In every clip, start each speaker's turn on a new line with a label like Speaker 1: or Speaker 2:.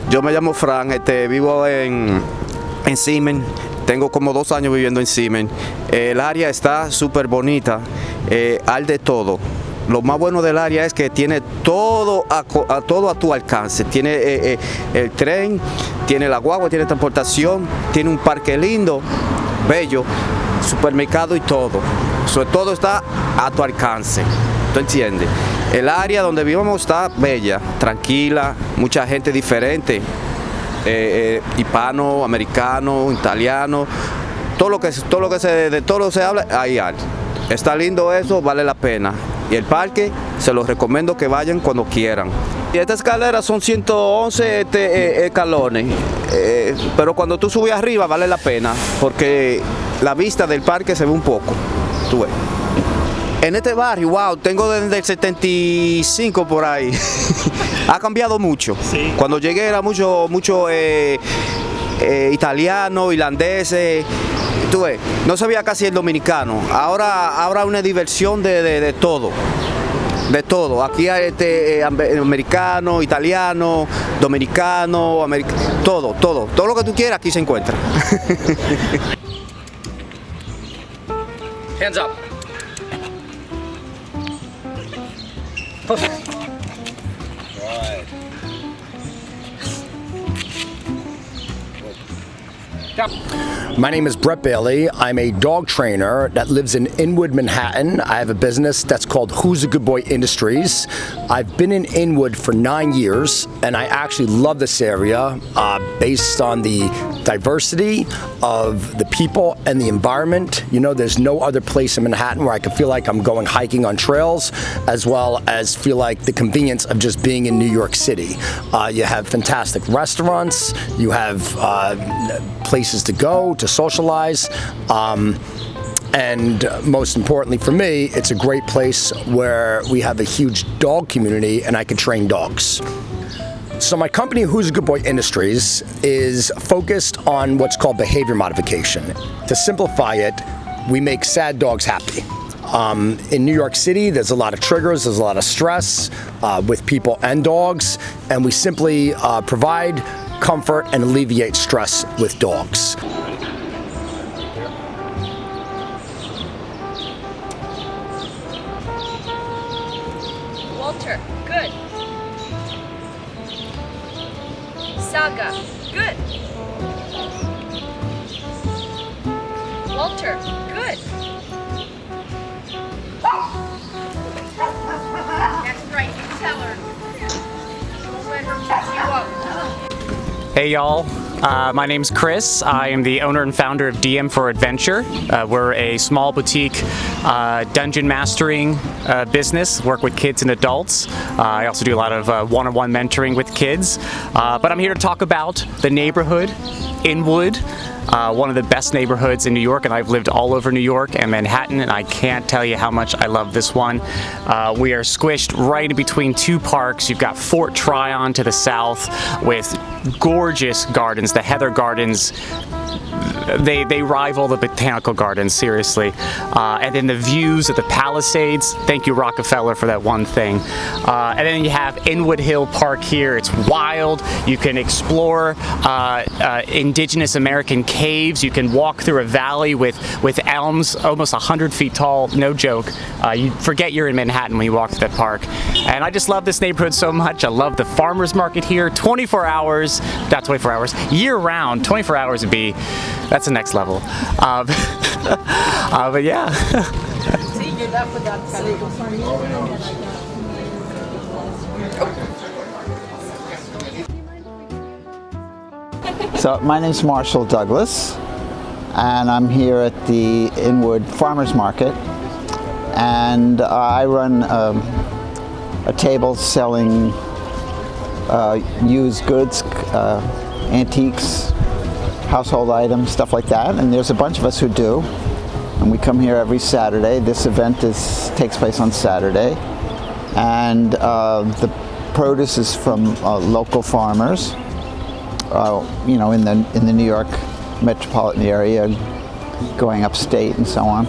Speaker 1: Yo me llamo Fran, vivo en Siemens. Tengo como 2 años viviendo en Siemens. El área está súper bonita, hay de todo. Lo más bueno del área es que tiene todo todo a tu alcance. Tiene el tren, tiene la guagua, tiene transportación, tiene un parque lindo, bello, supermercado y todo. Sobre todo está a tu alcance. ¿Tú entiendes? El área donde vivimos está bella, tranquila, mucha gente diferente. Hispano, americano, italiano, todo lo que se habla, ahí hay. Está lindo eso, vale la pena. Y el parque, se los recomiendo que vayan cuando quieran. Y esta escalera son 111 escalones, pero cuando tú subes arriba vale la pena, porque la vista del parque se ve un poco. Tú ves. En este barrio, wow, tengo desde el 75 por ahí. Ha cambiado mucho. Sí. Cuando llegué era mucho italiano, irlandeses. Tú ves, no se veía casi el dominicano. Ahora una diversión de todo. De todo. Aquí hay americano, italiano, dominicano, todo lo que tú quieras aquí se encuentra.
Speaker 2: Hands up.
Speaker 3: My name is Brett Bailey. I'm a dog trainer that lives in Inwood, Manhattan. I have a business that's called Who's a Good Boy Industries. I've been in Inwood for 9 years, and I actually love this area based on the diversity of the people and the environment. You know, there's no other place in Manhattan where I can feel like I'm going hiking on trails, as well as feel like the convenience of just being in New York City. You have fantastic restaurants, you have places to go, to socialize, and most importantly for me, it's a great place where we have a huge dog community and I can train dogs. So my company, Who's a Good Boy Industries, is focused on what's called behavior modification. To simplify it, we make sad dogs happy. In New York City, there's a lot of triggers, there's a lot of stress with people and dogs, and we simply provide comfort and alleviate stress with dogs.
Speaker 4: Walter, good. Saga, good. Walter, good. That's right, you tell her. Don't let her mess you up.
Speaker 2: Hey y'all, my name's Chris. I am the owner and founder of DM for Adventure. We're a small boutique dungeon mastering business, work with kids and adults. I also do a lot of one-on-one mentoring with kids. But I'm here to talk about the neighborhood, Inwood. One of the best neighborhoods in New York, and I've lived all over New York and Manhattan, and I can't tell you how much I love this one. We are squished right in between 2 parks. You've got Fort Tryon to the south with gorgeous gardens, the Heather Gardens. They rival the botanical gardens, seriously. And then the views of the Palisades. Thank you, Rockefeller, for that one thing. And then you have Inwood Hill Park here. It's wild. You can explore indigenous American caves. You can walk through a valley with elms almost 100 feet tall. No joke. You forget you're in Manhattan when you walk through that park. And I just love this neighborhood so much. I love the farmers market here. 24 hours, not 24 hours, year round. 24 hours would be, that's the next level. But yeah.
Speaker 5: So my name's Marshall Douglas, and I'm here at the Inwood Farmers Market, and I run a table selling used goods, antiques, household items, stuff like that, and there's a bunch of us who do, and we come here every Saturday. This event takes place on Saturday, and the produce is from local farmers, you know, in the New York metropolitan area, going upstate and so on.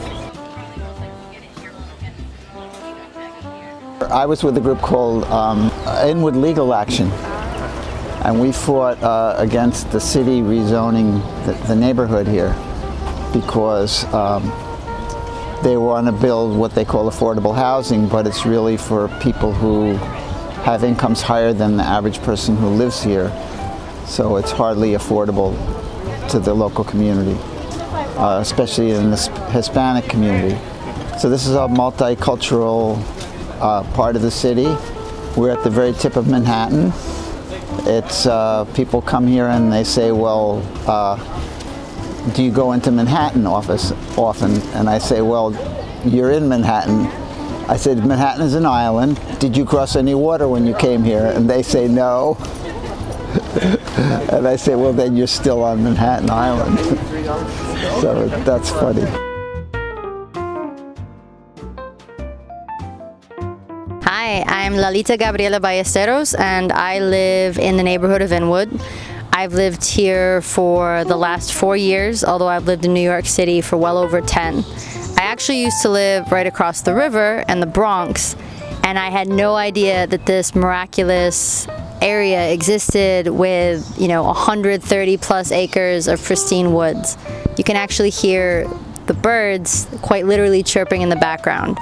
Speaker 5: I was with a group called Inwood Legal Action, And we fought against the city rezoning the neighborhood here because they want to build what they call affordable housing, but it's really for people who have incomes higher than the average person who lives here. So it's hardly affordable to the local community, especially in the Hispanic community. So this is a multicultural part of the city. We're at the very tip of Manhattan. It's people come here and they say, well, do you go into Manhattan office often? And I say, well, you're in Manhattan. I said, Manhattan is an island. Did you cross any water when you came here? And they say no. And I say, well, then you're still on Manhattan Island. So that's funny.
Speaker 6: Hi, I'm Lalita Gabriela Ballesteros, and I live in the neighborhood of Inwood. I've lived here for the last 4 years, although I've lived in New York City for well over 10. I actually used to live right across the river in the Bronx, and I had no idea that this miraculous area existed with, 130 plus acres of pristine woods. You can actually hear the birds quite literally chirping in the background.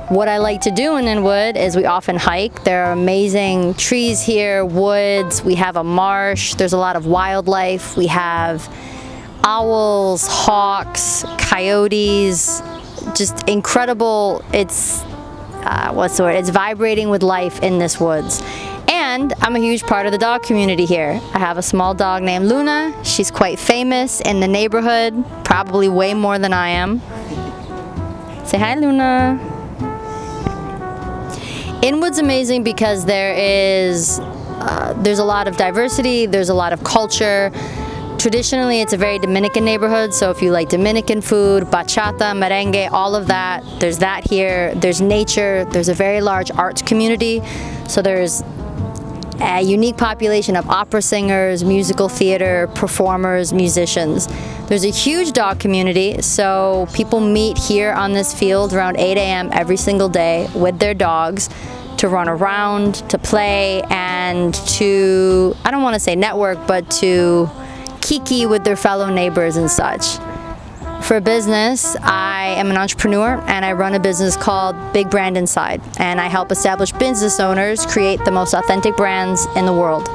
Speaker 6: What I like to do in Inwood is we often hike. There are amazing trees here, woods, we have a marsh, there's a lot of wildlife. We have owls, hawks, coyotes, just incredible. It's, It's vibrating with life in this woods. And I'm a huge part of the dog community here. I have a small dog named Luna. She's quite famous in the neighborhood, probably way more than I am. Say hi, Luna. Inwood's amazing because there's a lot of diversity, there's a lot of culture. Traditionally, it's a very Dominican neighborhood, so if you like Dominican food, bachata, merengue, all of that, there's that here. There's nature, there's a very large arts community, so there's a unique population of opera singers, musical theater, performers, musicians. There's a huge dog community, so people meet here on this field around 8 a.m. every single day with their dogs to run around, to play, and to, I don't want to say network, but to kiki with their fellow neighbors and such. For business, I am an entrepreneur and I run a business called Big Brand Inside, and I help established business owners create the most authentic brands in the world.